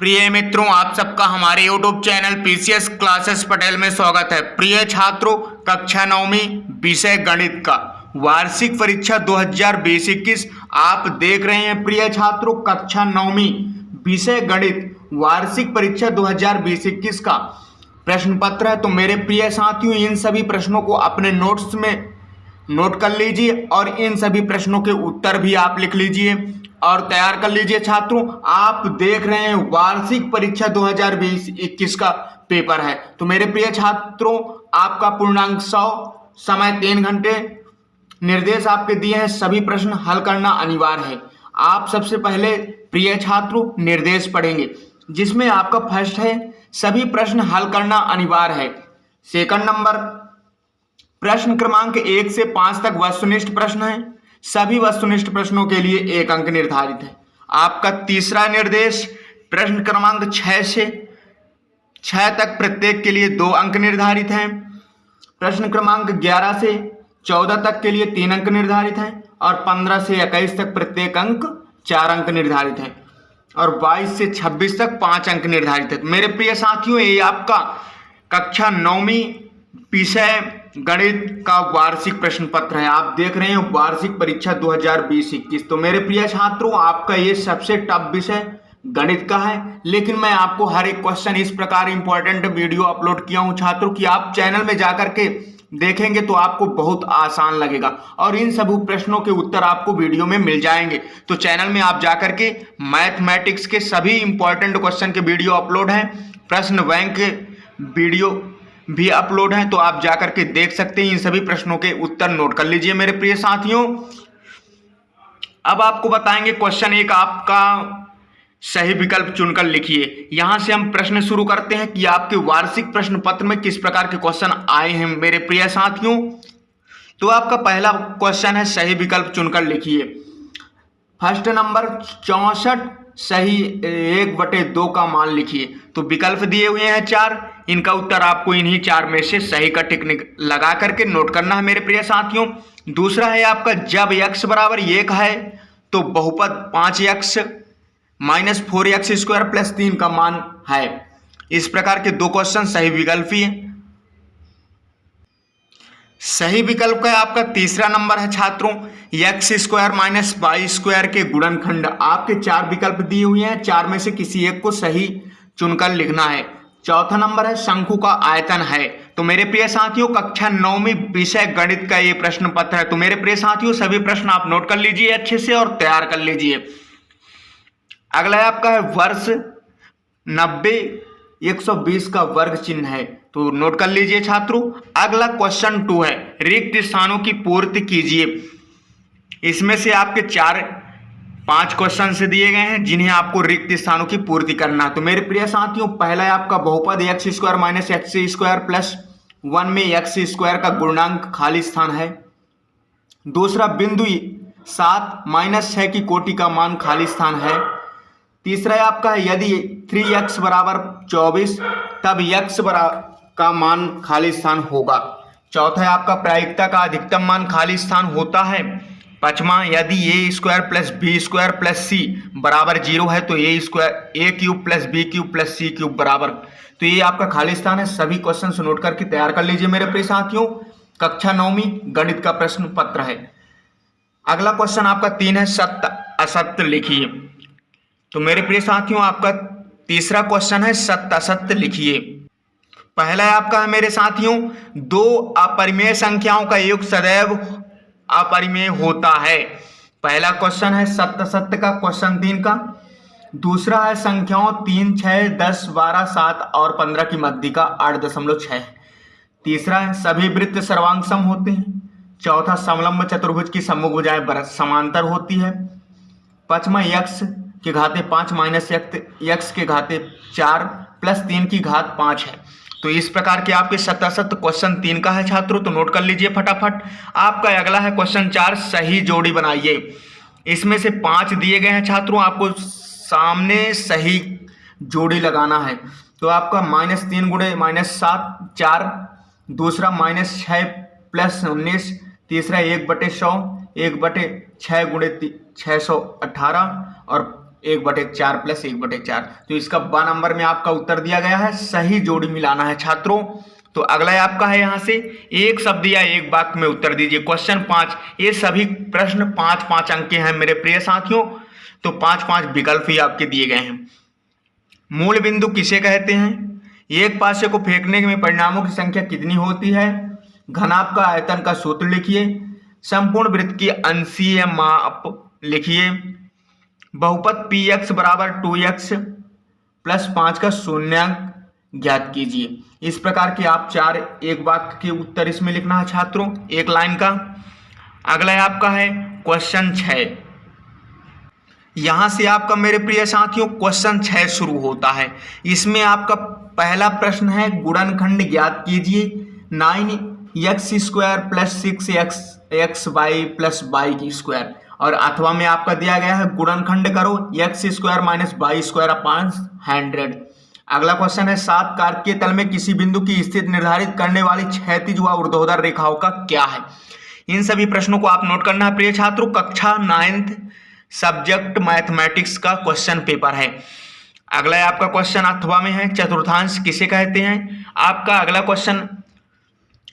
प्रिय मित्रों, आप सबका हमारे YouTube channel PCS classes Patel में स्वागत है। प्रिय छात्रों, कक्षा 9वीं विषय गणित का वार्षिक परीक्षा 2020-21 आप देख रहे हैं। प्रिय छात्रों, कक्षा 9वीं विषय गणित वार्षिक परीक्षा 2020-21 का प्रश्न पत्र है। तो मेरे प्रिय साथियों, इन सभी प्रश्नों को अपने नोट्स में नोट कर लीजिए और इन सभी प्रश्नों के उत्तर भी आप लिख लीजिए और तैयार कर लीजिए। छात्रों, आप देख रहे हैं वार्षिक परीक्षा 2020-21 का पेपर है। तो मेरे प्रिय छात्रों, आपका पूर्णांक 100, समय 3 घंटे, निर्देश आपके दिए हैं, सभी प्रश्न हल करना अनिवार्य है। आप सबसे पहले प्रिय छात्रों निर्देश पढ़ेंगे, जिसमें आपका फर्स्ट है सभी प्रश्न हल करना अनिवार्य है। सेकंड नंबर, प्रश्न क्रमांक 1 से 5 तक वस्तुनिष्ठ प्रश्न है, सभी वस्तुनिष्ठ प्रश्नों के लिए 1 अंक निर्धारित है। आपका तीसरा निर्देश, प्रश्न क्रमांक 6 से 6 तक प्रत्येक के लिए 2 अंक निर्धारित हैं। प्रश्न क्रमांक 11 से 14 तक के लिए 3 अंक निर्धारित हैं और 15 से 21 तक प्रत्येक अंक 4 अंक निर्धारित हैं और 22 से 26 तक 5 अंक निर्धारित है। मेरे प्रिय साथियों, ये आपका कक्षा 9वीं विषय गणित का वार्षिक प्रश्न पत्र है। आप देख रहे हैं वार्षिक परीक्षा 2020-21। तो मेरे प्रिय छात्रों, आपका ये सबसे टफ विषय गणित का है, लेकिन मैं आपको हर एक क्वेश्चन इस प्रकार इंपॉर्टेंट वीडियो अपलोड किया हूं छात्रों कि आप चैनल में जाकर के देखेंगे तो आपको बहुत आसान लगेगा और इन सभी प्रश्नों के उत्तर आपको वीडियो में मिल जाएंगे। तो चैनल में आप जाकर के मैथमेटिक्स के सभी इंपॉर्टेंट क्वेश्चन के वीडियो अपलोड हैं, प्रश्न बैंक के वीडियो भी अपलोड है, तो आप जाकर के देख सकते हैं। इन सभी प्रश्नों के उत्तर नोट कर लीजिए मेरे प्रिय साथियों। अब आपको बताएंगे क्वेश्चन 1 आपका सही विकल्प चुनकर लिखिए। यहां से हम प्रश्न शुरू करते हैं कि आपके वार्षिक प्रश्न पत्र में किस प्रकार के क्वेश्चन आए हैं मेरे प्रिय साथियों। तो आपका पहला क्वेश्चन है सही विकल्प चुनकर लिखिए। फर्स्ट नंबर 64 सही 1/2 का मान लिखिए। तो विकल्प दिए हुए हैं 4, इनका उत्तर आपको इन्हीं 4 में से सही का टिक लगा करके नोट करना है मेरे प्रिय साथियों। दूसरा है आपका जब x बराबर 1 है तो बहुपद 5x माइनस 4x² प्लस 3 का मान है। इस प्रकार के 2 क्वेश्चन सही विकल्प ही है। सही विकल्प का आपका तीसरा नंबर है छात्रों x² माइनस y² के गुणनखंड। आपके 4 विकल्प दिए हुए हैं, 4 में से किसी एक को सही चुनकर लिखना है। चौथा नंबर है शंकु का आयतन है। तो मेरे प्रिय साथियों, कक्षा 9वीं विषय गणित का ये प्रश्न पत्र है। तो मेरे प्रिय साथियों, सभी प्रश्न आप नोट कर लीजिए अच्छे से और तैयार कर लीजिए। अगला आपका है वर्ष 90 120 का वर्ग चिन्ह है। तो नोट कर लीजिए छात्रों। अगला क्वेश्चन 2 है रिक्त स्थानों की पूर्ति कीजिए। इसमें से आपके 5 क्वेश्चन से दिए गए हैं जिन्हें आपको रिक्त स्थानों की पूर्ति करना है। तो मेरे प्रिय साथियों, पहला है आपका बहुपद x² माइनस x² प्लस 1 में x² का गुणांक खाली स्थान है। दूसरा बिंदु 7 माइनस 6 की कोटि का मान खाली स्थान है। तीसरा है आपका यदि 3x बराबर 24 तब x का मान खाली स्थान होगा। चौथा है आपका प्रायिकता का अधिकतम मान खाली स्थान होता है। पांचवा यदि a² plus b² plus c बराबर 0 है तो a³ plus b³ plus c³ बराबर। तो ये आपका खाली स्थान है। सभी क्वेश्चन नोट करके तैयार कर लीजिए मेरे प्रिय साथियों। कक्षा 9वीं गणित का प्रश्न पत्र है। अगला क्वेश्चन आपका 3 है सत्य असत्य लिखिए। तो मेरे प्रिय साथियों, आपका तीसरा क्वेश्चन है सत्य असत्य लिखिए। पहला है आपका है मेरे साथियों 2 अपरिमेय संख्याओं का योग सदैव अपरिमेय होता है। पहला क्वेश्चन है सत्य सत्य का, क्वेश्चन 3 का। दूसरा है संख्याओं 3 6 10 12 7 और 15 की मध्य का 8.6। तीसरा है सभी वृत्त सर्वांग सम होते हैं। चौथा समलंब चतुर्भुज की सम्मुख भुजाएं समांतर होती है। पांचवा x के घाते 5 माइनस x के घाते 4 प्लस 3 की घात 5 है। तो इस प्रकार के आपके सत्य सत्य क्वेश्चन 3 का है छात्रों। तो नोट कर लीजिए फटाफट। आपका अगला है क्वेश्चन 4 सही जोड़ी बनाइए। इसमें से 5 दिए गए हैं छात्रों, आपको सामने सही जोड़ी लगाना है। तो आपका -3 गुणे -7 4, दूसरा -6 प्लस 19, तीसरा 1/100 1/6 गुणे 618 और 1/4 प्लस 1/4। तो इसका ब नंबर में आपका उत्तर दिया गया है, सही जोड़ी मिलाना है छात्रों। तो अगला आपका है यहाँ से एक शब्द या एक वाक्य में उत्तर दीजिए। क्वेश्चन 5, ये सभी प्रश्न 5-5 अंक के हैं मेरे प्रिय साथियों। तो 5-5 विकल्प ही आपके दिए गए हैं। मूल बिंदु किसे कहते हैं? एक पासे को फेंकने में परिणामों की संख्या कितनी होती है? घनाभ का आयतन का सूत्र लिखिए। संपूर्ण वृत्त की अंशीय माप लिखिए। बहुपद px बराबर 2x प्लस 5 का शून्यांक ज्ञात कीजिए। इस प्रकार के आप 4 एक वाक्य के उत्तर इसमें लिखना है छात्रों, एक लाइन का। अगला आपका है क्वेश्चन 6। यहां से आपका मेरे प्रिय साथियों क्वेश्चन 6 शुरू होता है। इसमें आपका पहला प्रश्न है गुणनखंड ज्ञात कीजिए। 9x² plus 6xy plus y² और अथवा में आपका दिया गया है गुणनखंड करो x² माइनस y² अपॉन 100। अगला क्वेश्चन है 7 कारक के तल में किसी बिंदु की स्थिति निर्धारित करने वाली क्षैतिज व ऊर्ध्वाधर रेखाओं का क्या है? इन सभी प्रश्नों को आप नोट करना है प्रिय छात्रों। कक्षा 9th सब्जेक्ट मैथमेटिक्स का क्वेश्चन पेपर है। अगला आपका क्वेश्चन अथवा में है चतुर्थांश किसे कहते हैं? आपका अगला क्वेश्चन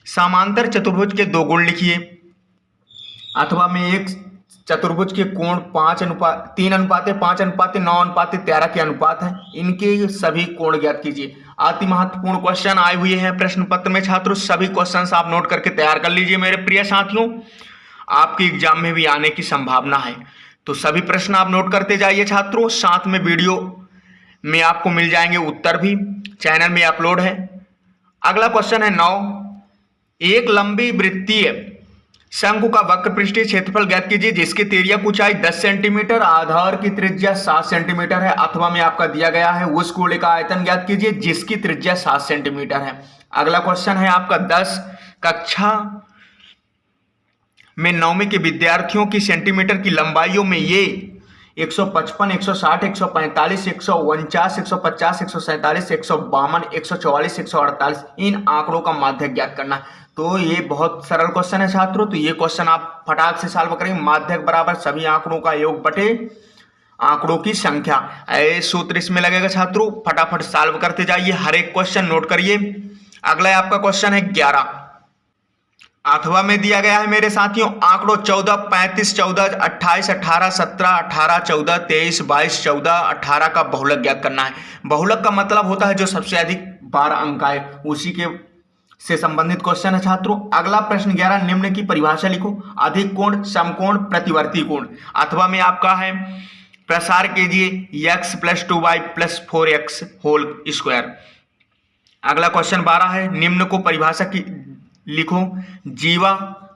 समांतर चतुर्भुज के 2 गुण लिखिए। अथवा में एक चतुर्भुज के कोण 3:5:9:13 के अनुपात है। इनके सभी कोण ज्ञात कीजिए। अति महत्वपूर्ण क्वेश्चन आए हुए हैं प्रश्न पत्र में छात्रों। सभी क्वेश्चंस आप नोट करके तैयार कर लीजिए मेरे प्रिय साथियों, आपके एग्जाम में भी आने की संभावना है। तो सभी प्रश्न आप नोट करते जाइए छात्रों। साथ में वीडियो में आपको मिल जाएंगे उत्तर भी, चैनल में अपलोड है। अगला क्वेश्चन है 9। एक लंबी वृत्तीय शंकु का वक्र पृष्ठीय क्षेत्रफल ज्ञात कीजिए जिसकी तिर्यक ऊंचाई 10 सेंटीमीटर, आधार की त्रिज्या 7 सेंटीमीटर है। अथवा में आपका दिया गया है उस गोले का आयतन ज्ञात कीजिए जिसकी त्रिज्या 7 सेंटीमीटर है। अगला क्वेश्चन है आपका 10 कक्षा में 9वीं के विद्यार्थियों की सेंटीमीटर की लंबाइयों में ये 155, 160, 145, 149, 150, 147, 152, 144, 148 इन आंकड़ों का माध्यक ज्ञात करना है। तो ये बहुत सरल क्वेश्चन है छात्रों। तो ये क्वेश्चन आप फटाक से सॉल्व करेंगे। माध्यक बराबर सभी आंकड़ों का योग बटे आंकड़ों की संख्या, ये सूत्र इसमें लगेगा छात्रों। फटाफट सॉल्व करते जाइए, हर एक क्वेश्चन नोट करिए। अगला आपका क्वेश्चन है 11। अथवा में दिया गया है मेरे साथियों आंकड़ों 14, 35, 14, 28, 18, 17, 18, 14, 23, 22, 14, 18 का बहुलक ज्ञात करना है। बहुलक का मतलब होता है जो सबसे अधिक 12 अंक आए, उसी के से संबंधित क्वेश्चन है छात्रों। अगला प्रश्न 11, निम्न की परिभाषा लिखो। अधिक कोण, समकोण, प्रतिवर्ती कोण। अथवा में आपका है प्रसार कीजिए x plus 2y plus 4x whole square. अगला क्वेश्चन 12 है निम्न को परिभाषा की लिखो। जीवा,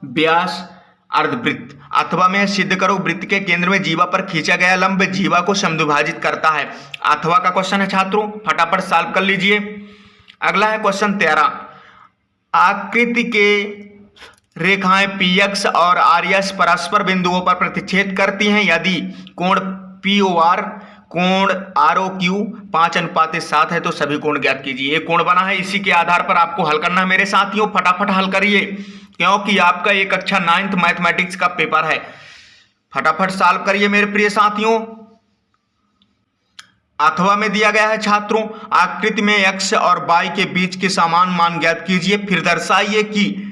व्यास, अर्धवृत्त। अथवा में सिद्ध करो वृत्त के केंद्र में जीवा पर खींचा गया लंब जीवा को समद्विभाजित करता है। अथवा का क्वेश्चन है छात्रों, फटाफट सॉल्व कर लीजिए। अगला है क्वेश्चन 13, आकृति के रेखाएं px और rs परस्पर बिंदुओं पर प्रतिच्छेद करती हैं यदि कोण POR कोण ROQ 5:7 है तो सभी कोण ज्ञात कीजिए। ये कोण बना है, इसी के आधार पर आपको हल करना है मेरे साथियों। फटाफट हल करिए क्योंकि आपका ये कक्षा 9th मैथमेटिक्स का पेपर है। फटाफट सॉल्व करिए मेरे प्रिय साथियों। अथवा में दिया गया है छात्रों आकृति में x और y के बीच के समान मान ज्ञात कीजिए, फिर दर्शाइए कि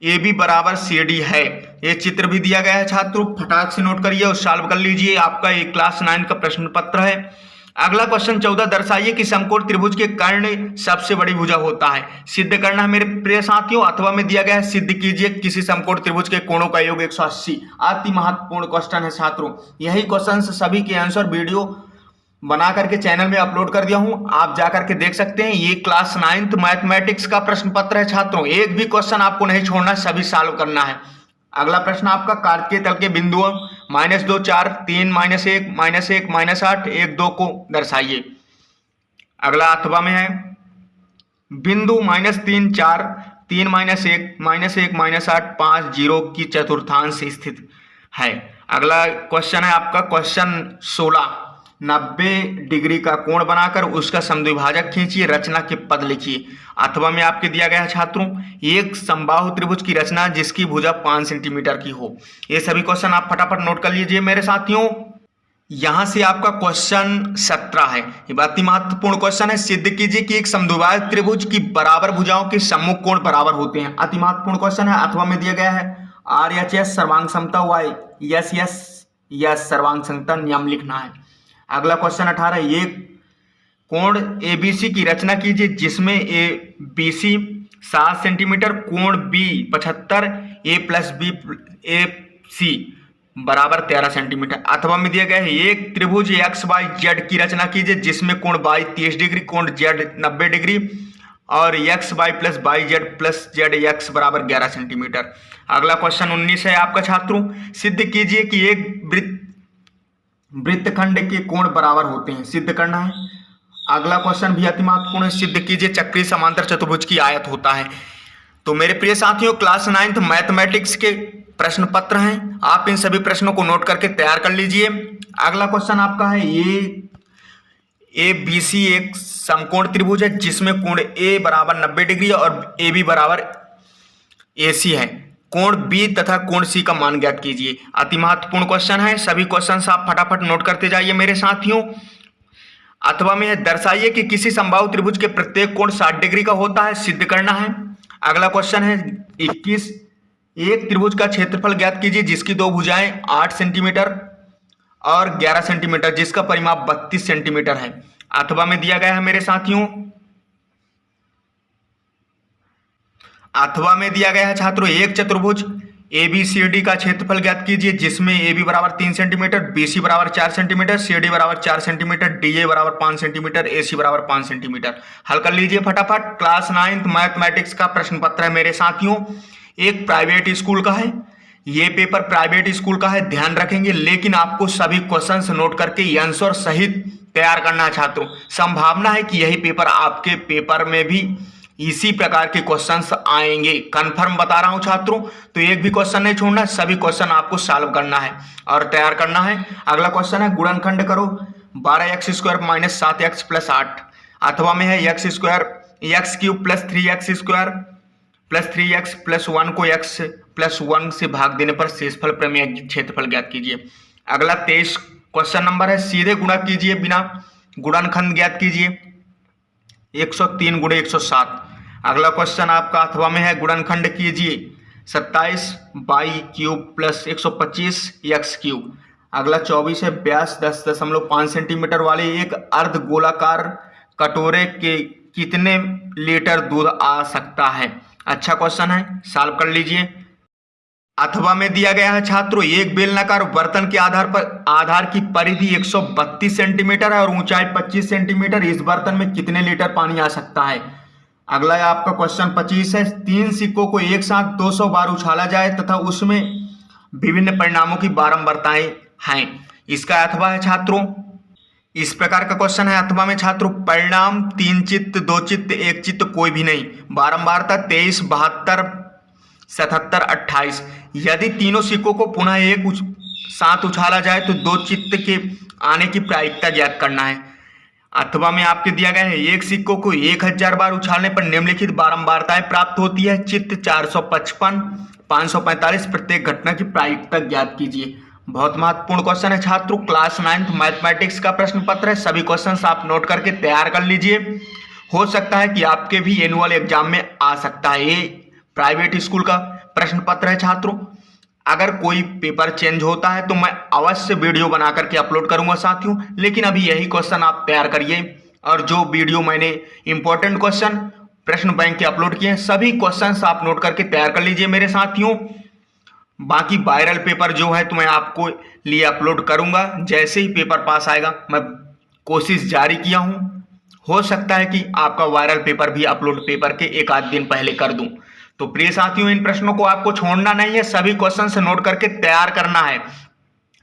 AB बराबर CD है। ये चित्र भी दिया गया है छात्रों, फटाक से नोट करिए और सॉल्व कर लीजिए। आपका एक क्लास 9 का प्रश्न पत्र है। अगला क्वेश्चन 14, दर्शाइए कि समकोण त्रिभुज के कर्ण सबसे बड़ी भुजा होता है। सिद्ध करना है मेरे प्रिय साथियों। अथवा में दिया गया है सिद्ध कीजिए किसी समकोण त्रिभुज के कोणों का योग 180। अति महत्वपूर्ण क्वेश्चन है छात्रों। यही क्वेश्चन सभी के आंसर वीडियो बना करके चैनल में अपलोड कर दिया हूं, आप जाकर के देख सकते हैं। ये क्लास 9th मैथमेटिक्स का प्रश्न पत्र है छात्रों। एक भी क्वेश्चन आपको नहीं छोड़ना, सभी सॉल्व करना है। अगला प्रश्न आपका कार्य के तल के बिंदुओं -2, 4, 3, -1, -1, -8, 1, 2 को दर्शाइए। अगला अथवा में है बिंदु -3, 4, 3, -1, -1, -8, 5, 0 की चतुर्थांश स्थित है। अगला क्वेश्चन है आपका क्वेश्चन 16, 90 डिग्री का कोण बनाकर उसका समद्विभाजक खींचिए, रचना के पद लिखिए। अथवा में आपके दिया गया है छात्रों एक समबाहु त्रिभुज की रचना जिसकी भुजा 5 सेंटीमीटर की हो। ये सभी क्वेश्चन आप फटाफट नोट कर लीजिए मेरे साथियों। यहां से आपका क्वेश्चन 17 है। ये अति महत्वपूर्ण क्वेश्चन है। सिद्ध कीजिए कि एक समद्विबाहु त्रिभुज की बराबर भुजाओं के सम्मुख कोण बराबर होते हैं। अति महत्वपूर्ण क्वेश्चन है। अथवा में दिया गया है RHS सर्वांग समता, Y यस सर्वांग समता नियम लिखना है। अगला क्वेश्चन 18, एक कोण ABC की रचना कीजिए जिसमें ABC 7 सेंटीमीटर, कोण B 75, A plus B AC बराबर 13 सेंटीमीटर। अथवा में दिया गया है एक त्रिभुज XYZ की रचना कीजिए जिसमें कोण Y 30 डिग्री, कोण Z 90 डिग्री और XY plus YZ plus ZX बराबर 11 सेंटीमीटर। अगला क्वेश्चन 19 है आपका छात्रों, सिद्ध कीजिए कि एक वृत्तखंड के कोण बराबर होते हैं। सिद्ध करना है। अगला क्वेश्चन भी अति महत्वपूर्ण है। सिद्ध कीजिए चक्रीय समांतर चतुर्भुज की आयत होता है। तो मेरे प्रिय साथियों, क्लास 9th मैथमेटिक्स के प्रश्न पत्र हैं। आप इन सभी प्रश्नों को नोट करके तैयार कर लीजिए। अगला क्वेश्चन आपका है ABC एक समकोण त्रिभुज है जिसमें कोण A बराबर 90 डिग्री और AB बराबर AC है। कोण B तथा कोण C का मान ज्ञात कीजिए। अति महत्वपूर्ण क्वेश्चन है। सभी क्वेश्चन आप फटाफट नोट करते जाइए मेरे साथियों। अथवा में है दर्शाइए कि किसी समबाहु त्रिभुज के प्रत्येक कोण 60 डिग्री का होता है। सिद्ध करना है। अगला क्वेश्चन है 21, एक त्रिभुज का क्षेत्रफल ज्ञात कीजिए जिसकी दो भुजाएं 8 सेंटीमीटर और 11 सेंटीमीटर, जिसका परिमाप 32 सेंटीमीटर है। अथवा में दिया गया है मेरे साथियों, अथवा में दिया गया है छात्रों, एक चतुर्भुज ABCD का क्षेत्रफल ज्ञात कीजिए जिसमें AB बराबर 3 सेंटीमीटर, BC बराबर 4 सेंटीमीटर, CD बराबर 4 सेंटीमीटर, DA बराबर 5 सेंटीमीटर, AC बराबर 5 सेंटीमीटर। हल कर लीजिए फटाफट। क्लास 9th मैथमेटिक्स का प्रश्न पत्र है मेरे साथियों। एक प्राइवेट स्कूल का है। ये पेपर प्राइवेट स्कूल का है, ध्यान रखेंगे, लेकिन आपको सभी क्वेश्चंस नोट करके आंसर सहित तैयार करना है छात्रों। संभावना है कि यही पेपर आपके पेपर में भी इसी प्रकार के क्वेश्चंस आएंगे, कंफर्म बता रहा हूं छात्रों। तो एक भी क्वेश्चन नहीं छोड़ना, सभी क्वेश्चन आपको सॉल्व करना है और तैयार करना है। अगला क्वेश्चन है गुणनखंड करो 12x² माइनस 7x प्लस 8। अथवा में है x³ plus 3x² plus 3x plus 1 को x प्लस 1 से भाग देने पर शेषफल प्रमेय क्षेत्रफल ज्ञात कीजिए। अगला 23 क्वेश्चन नंबर है, सीधे गुणा कीजिए बिना गुणनखंड ज्ञात कीजिए 103 गुणे 107। अगला क्वेश्चन आपका अथवा में है गुणनखंड कीजिए 27y³ प्लस 125 x³। अगला 24 है व्यास 10.5 सेंटीमीटर वाले एक अर्ध गोलाकार कटोरे के कितने लीटर दूध आ सकता है। अच्छा क्वेश्चन है, सॉल्व कर लीजिए। अथवा में दिया गया है छात्रों, एक बेलनाकार बर्तन के आधार की परिधि 132 सेंटीमीटर है और ऊंचाई 25 सेंटीमीटर। इस बर्तन में कितने लीटर पानी आ सकता है। अगला आपका क्वेश्चन 25 है, 3 सिक्कों को एक साथ 200 बार उछाला जाए तथा उसमें विभिन्न परिणामों की बारंबारताएं हैं। इसका अथवा है छात्रों, इस प्रकार का क्वेश्चन है अथवा में छात्रों, परिणाम 3 चित्त, 2 चित्त, 1 चित्त कोई भी नहीं। बारंबारता 23, 72, 77, 28। यदि तीनों सिक्कों को पुनः एक साथ उछाला जाए तो 2 चित्त के आने की प्रायिकता ज्ञात करना है। अथवा में आपके दिया गया है एक सिक्कों को 1000 बार उछालने पर निम्नलिखित बारंबारताएं प्राप्त होती है। चित्त 455, 545, प्रत्येक घटना की प्रायिकता ज्ञात कीजिए। बहुत महत्वपूर्ण क्वेश्चन है छात्रों, क्लास 9th मैथमेटिक्स का प्रश्न पत्र है। सभी क्वेश्चंस आप नोट करके तैयार कर लीजिए। हो सकता है कि आपके भी एनुअल एग्जाम में आ सकता है। ये प्राइवेट स्कूल का प्रश्न पत्र है छात्रों। अगर कोई पेपर चेंज होता है तो मैं अवश्य वीडियो बना करके अपलोड करूंगा साथियों, लेकिन अभी यही क्वेश्चन आप तैयार करिए। और जो वीडियो मैंने इंपॉर्टेंट क्वेश्चन प्रश्न बैंक के अपलोड किए हैं, सभी क्वेश्चंस आप नोट करके तैयार कर लीजिए मेरे साथियों। बाकी वायरल पेपर जो है तो मैं आपको लिए अपलोड करूंगा। जैसे ही पेपर पास आएगा मैं कोशिश जारी किया हूं, हो सकता है कि आपका वायरल पेपर भी अपलोड पेपर के एक आध दिन पहले कर दूं। तो प्रिय साथियों, इन प्रश्नों को आपको छोड़ना नहीं है, सभी क्वेश्चन से नोट करके तैयार करना है।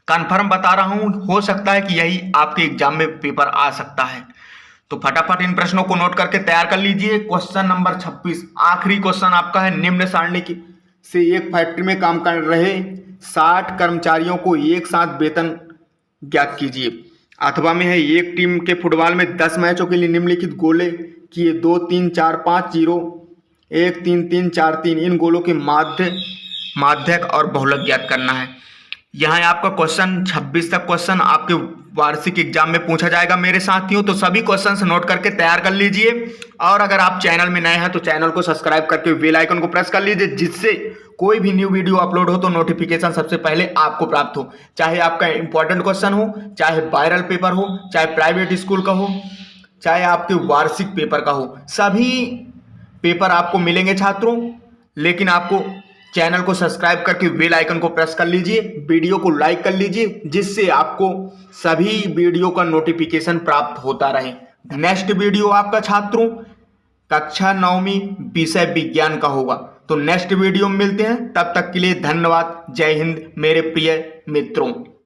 कंफर्म बता रहा हूं, हो सकता है कि यही आपके एग्जाम में पेपर आ सकता है। तो फटाफट इन प्रश्नों को नोट करके तैयार कर लीजिए। क्वेश्चन नंबर 26 आखिरी क्वेश्चन आपका है, निम्न सारणी की से एक फैक्ट्री में काम कर रहे 60 कर्मचारियों को एक साथ वेतन ज्ञात कीजिए। अथवा में है एक टीम के फुटबॉल में 10 मैचों के लिए निम्नलिखित गोले किए 2 3 4 5 0 1 3 3 4 3। इन गोलों के माध्यक और बहुलक ज्ञात करना है। यहाँ आपका क्वेश्चन 26 तक क्वेश्चन आपके वार्षिक एग्जाम में पूछा जाएगा मेरे साथियों। तो सभी क्वेश्चंस नोट करके तैयार कर लीजिए, और अगर आप चैनल में नए हैं तो चैनल को सब्सक्राइब करके बेल आइकन को प्रेस कर लीजिए, जिससे कोई भी न्यू वीडियो अपलोड हो तो नोटिफिकेशन सबसे पहले आपको प्राप्त हो। चाहे आपका इंपॉर्टेंट क्वेश्चन हो, चाहे वायरल पेपर हो, चाहे प्राइवेट स्कूल का हो, चाहे आपके वार्षिक पेपर का हो, सभी पेपर आपको मिलेंगे छात्रों। लेकिन आपको चैनल को सब्सक्राइब करके बेल आइकन को प्रेस कर लीजिए, वीडियो को लाइक कर लीजिए, जिससे आपको सभी वीडियो का नोटिफिकेशन प्राप्त होता रहे। नेक्स्ट वीडियो आपका छात्रों कक्षा 9वीं विषय विज्ञान का होगा। तो नेक्स्ट वीडियो में मिलते हैं, तब तक के लिए धन्यवाद। जय हिंद मेरे प्रिय मित्रों।